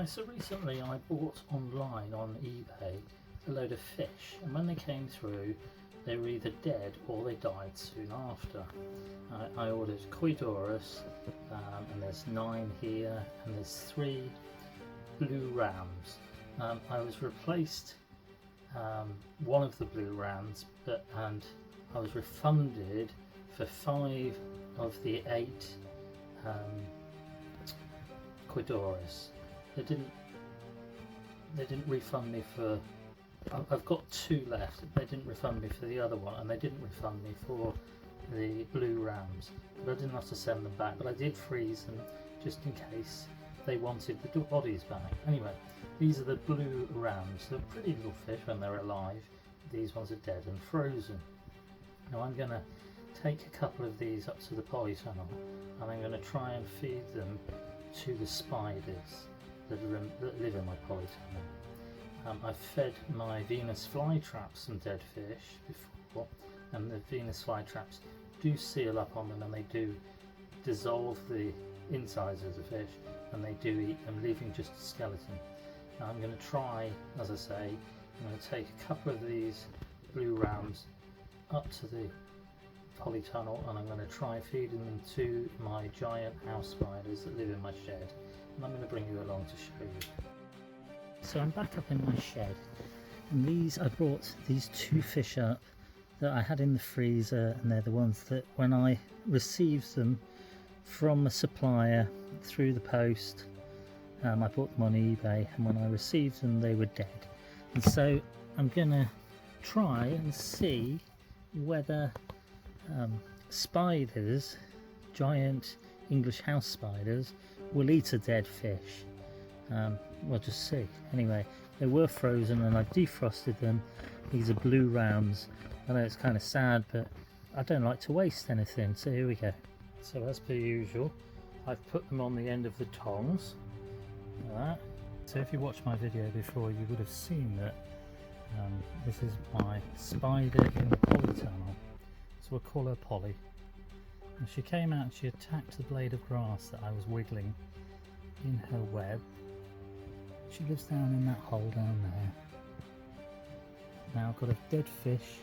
So recently I bought online on eBay a load of fish, and when they came through they were either dead or they died soon after. I ordered Coedorus, and there's 9 here, and there's 3 blue rams. I was replaced one of the blue rams, and I was refunded for 5 of the 8 Coedorus. They didn't refund me for. I've got 2 left. They didn't refund me for the other one, and they didn't refund me for the blue rams. But I didn't have to send them back. But I did freeze them just in case they wanted the bodies back. Anyway, these are the blue rams. They're pretty little fish when they're alive. These ones are dead and frozen. Now I'm going to take a couple of these up to the polytunnel, and I'm going to try and feed them to the spiders that live in my polytunnel. I've fed my Venus flytraps some dead fish before, and the Venus flytraps do seal up on them, and they do dissolve the insides of the fish, and they do eat them, leaving just a skeleton. Now I'm going to try, as I say, I'm going to take a couple of these blue rams up to the polytunnel, and I'm going to try feeding them to my giant house spiders that live in my shed, and I'm going to bring you along to show you. So I'm back up in my shed, and I brought these 2 fish up that I had in the freezer, and they're the ones that when I received them from a supplier through the post, I bought them on eBay, and when I received them they were dead. And so I'm gonna try and see whether spiders, giant English house spiders, will eat a dead fish. We'll just see. Anyway, they were frozen and I defrosted them. These are blue rams. I know it's kind of sad, but I don't like to waste anything, so here we go. So as per usual, I've put them on the end of the tongs, like that. So if you watched my video before, you would have seen that this is my spider in the polytunnel. So we'll call her Polly. And she came out and she attacked the blade of grass that I was wiggling in her web. She lives down in that hole down there. Now I've got a dead fish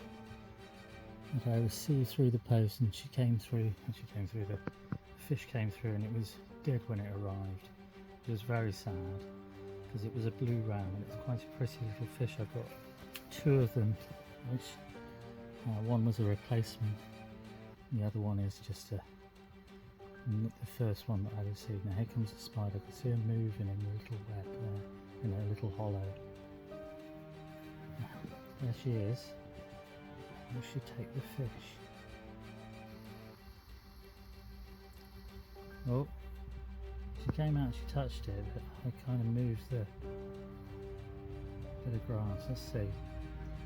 that I received through the post, and the fish came through and it was dead when it arrived. It was very sad because it was a blue ram and it's quite a pretty little fish. I've got 2 of them, which one was a replacement, and the other one is just the first one that I received. Now here comes the spider. I can see her moving in the little web there, in a little hollow. There she is. Will she take the fish? Oh, she came out and she touched it, but I kind of moved the bit of grass. Let's see.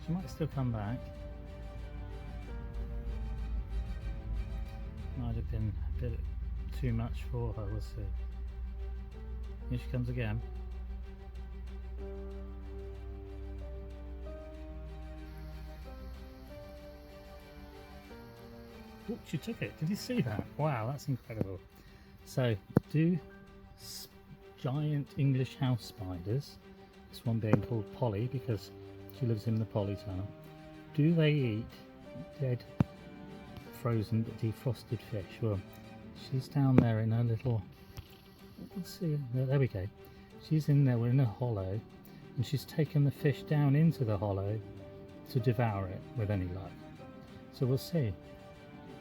She might still come back. Might have been a bit too much for her, we'll see. Here she comes again. Oh, she took it. Did you see that? Wow, that's incredible. So, do giant English house spiders, this one being called Polly because she lives in the polytunnel, do they eat dead, frozen but defrosted fish? Well, she's down there in her little, let's see, there we go. She's in there, we're in a hollow, and she's taken the fish down into the hollow to devour it with any luck. So we'll see.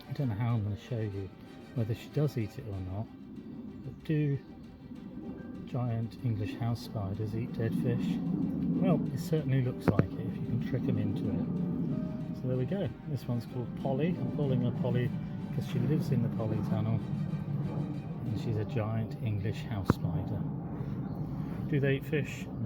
I don't know how I'm going to show you whether she does eat it or not, but do giant English house spiders eat dead fish? Well, it certainly looks like it if you can trick them into it. So there we go. This one's called Polly. I'm calling her Polly because she lives in the polytunnel and she's a giant English house spider. Do they eat fish?